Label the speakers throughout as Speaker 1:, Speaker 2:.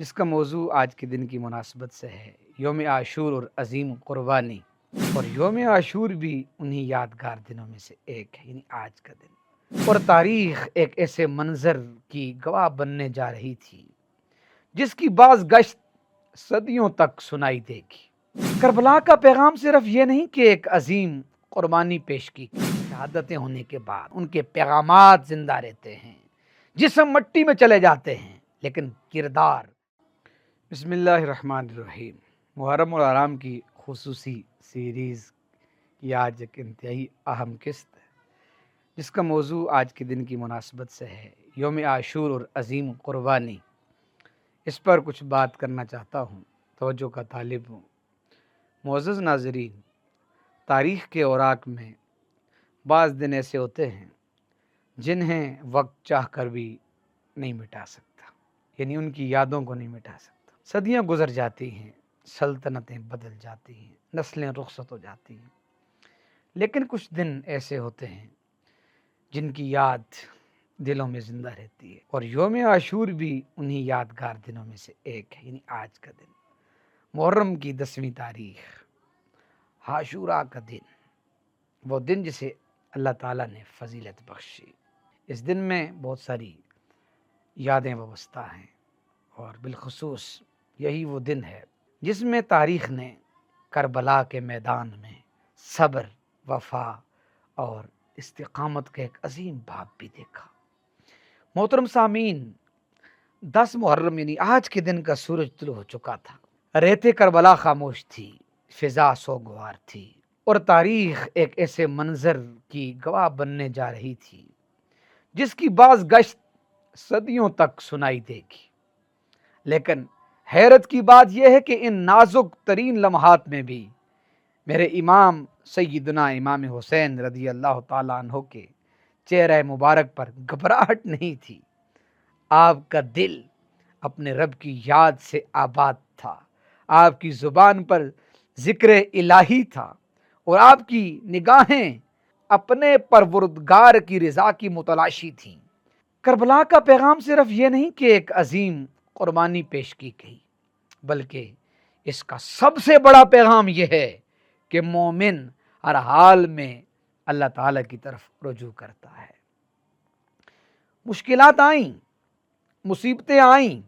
Speaker 1: جس کا موضوع آج کے دن کی مناسبت سے ہے یوم عاشور اور عظیم قربانی۔ اور یوم عاشور بھی انہی یادگار دنوں میں سے ایک ہے، یعنی آج کا دن۔ اور تاریخ ایک ایسے منظر کی گواہ بننے جا رہی تھی جس کی باز گشت صدیوں تک سنائی دے گی۔ کربلا کا پیغام صرف یہ نہیں کہ ایک عظیم قربانی پیش کی، شہادتیں ہونے کے بعد ان کے پیغامات زندہ رہتے ہیں، جسم مٹی میں چلے جاتے ہیں لیکن کردار۔ بسم اللہ الرحمن الرحیم۔ محرم اور آرام کی خصوصی سیریز کی آج ایک انتہائی اہم قسط ہے جس کا موضوع آج کے دن کی مناسبت سے ہے یوم عاشور اور عظیم قربانی۔ اس پر کچھ بات کرنا چاہتا ہوں، توجہ کا طالب ہوں۔ معزز ناظرین، تاریخ کے اوراق میں بعض دن ایسے ہوتے ہیں جنہیں وقت چاہ کر بھی نہیں مٹا سکتا، یعنی ان کی یادوں کو نہیں مٹا سکتا۔ صدیاں گزر جاتی ہیں، سلطنتیں بدل جاتی ہیں، نسلیں رخصت ہو جاتی ہیں، لیکن کچھ دن ایسے ہوتے ہیں جن کی یاد دلوں میں زندہ رہتی ہے، اور یوم عاشور بھی انہی یادگار دنوں میں سے ایک ہے، یعنی آج کا دن۔ محرم کی 10ویں تاریخ، عاشورہ کا دن، وہ دن جسے اللہ تعالیٰ نے فضیلت بخشی۔ اس دن میں بہت ساری یادیں وابستہ ہیں، اور بالخصوص یہی وہ دن ہے جس میں تاریخ نے کربلا کے میدان میں صبر، وفا اور استقامت کا ایک عظیم باب بھی دیکھا۔ محترم سامعین، 10 محرم یعنی آج کے دن کا سورج طلوع ہو چکا تھا، ریت کربلا خاموش تھی، فضا سوگوار تھی، اور تاریخ ایک ایسے منظر کی گواہ بننے جا رہی تھی جس کی باز گشت صدیوں تک سنائی دے گی۔ لیکن حیرت کی بات یہ ہے کہ ان نازک ترین لمحات میں بھی میرے امام سیدنا امام حسین رضی اللہ تعالیٰ عنہ کے چہرہ مبارک پر گھبراہٹ نہیں تھی۔ آپ کا دل اپنے رب کی یاد سے آباد تھا، آپ کی زبان پر ذکر الہی تھا، اور آپ کی نگاہیں اپنے پروردگار کی رضا کی متلاشی تھیں۔ کربلا کا پیغام صرف یہ نہیں کہ ایک عظیم قربانی پیش کی گئی، بلکہ اس کا سب سے بڑا پیغام یہ ہے کہ مومن ہر حال میں اللہ تعالیٰ کی طرف رجوع کرتا ہے۔ مشکلات آئیں، مصیبتیں آئیں،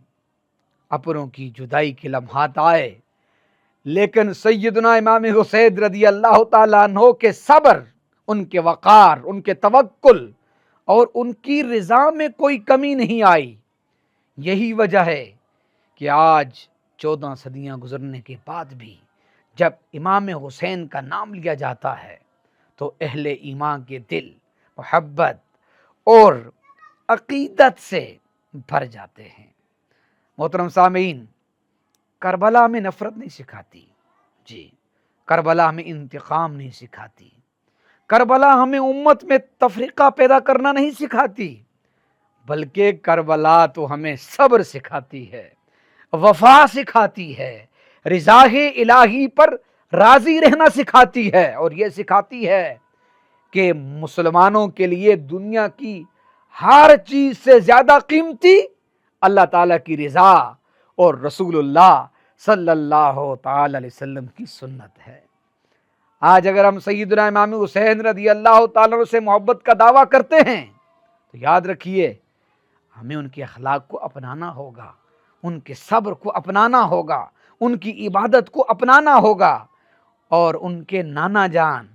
Speaker 1: اپنوں کی جدائی کے لمحات آئے، لیکن سیدنا امام حسین رضی اللہ تعالیٰ عنہ کے صبر، ان کے وقار، ان کے توکل اور ان کی رضا میں کوئی کمی نہیں آئی۔ یہی وجہ ہے کہ آج 14 صدیاں گزرنے کے بعد بھی جب امام حسین کا نام لیا جاتا ہے تو اہل ایمان کے دل محبت اور عقیدت سے بھر جاتے ہیں۔ محترم سامعین، کربلا ہمیں نفرت نہیں سکھاتی، جی، کربلا ہمیں انتقام نہیں سکھاتی، کربلا ہمیں امت میں تفریقہ پیدا کرنا نہیں سکھاتی، بلکہ کربلا تو ہمیں صبر سکھاتی ہے، وفا سکھاتی ہے، رضا الہی پر راضی رہنا سکھاتی ہے، اور یہ سکھاتی ہے کہ مسلمانوں کے لیے دنیا کی ہر چیز سے زیادہ قیمتی اللہ تعالیٰ کی رضا اور رسول اللہ صلی اللہ تعالی علیہ وسلم کی سنت ہے۔ آج اگر ہم سیدنا امام حسین رضی اللہ تعالیٰ سے محبت کا دعویٰ کرتے ہیں تو یاد رکھیے، ہمیں ان کے اخلاق کو اپنانا ہوگا، ان کے صبر کو اپنانا ہوگا، ان کی عبادت کو اپنانا ہوگا، اور ان کے نانا جان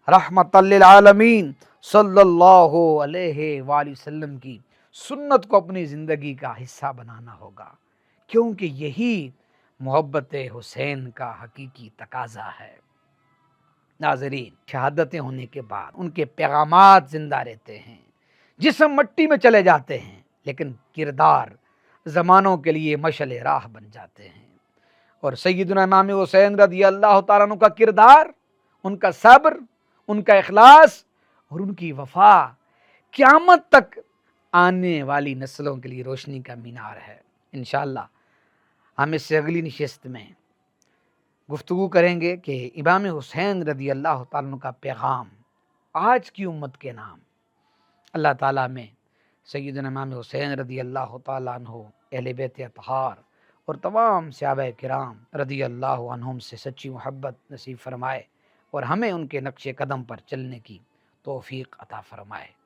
Speaker 1: رحمت للعالمین صلی اللہ علیہ وآلہ وسلم کی سنت کو اپنی زندگی کا حصہ بنانا ہوگا، کیونکہ یہی محبت حسین کا حقیقی تقاضا ہے۔ ناظرین، شہادتیں ہونے کے بعد ان کے پیغامات زندہ رہتے ہیں، جسم مٹی میں چلے جاتے ہیں، لیکن کردار زمانوں کے لیے مشعل راہ بن جاتے ہیں۔ اور سیدنا امام حسین رضی اللہ تعالیٰ عنہ کا کردار، ان کا صبر، ان کا اخلاص اور ان کی وفا قیامت تک آنے والی نسلوں کے لیے روشنی کا مینار ہے۔ انشاءاللہ ہم اس سے اگلی نشست میں گفتگو کریں گے کہ امام حسین رضی اللہ تعالیٰ عنہ کا پیغام آج کی امت کے نام۔ اللہ تعالیٰ میں سیدنا امام حسین رضی اللہ تعالیٰ عنہ، اہل بیت اطہار اور تمام صحابہ کرام رضی اللہ عنہم سے سچی محبت نصیب فرمائے اور ہمیں ان کے نقش قدم پر چلنے کی توفیق عطا فرمائے۔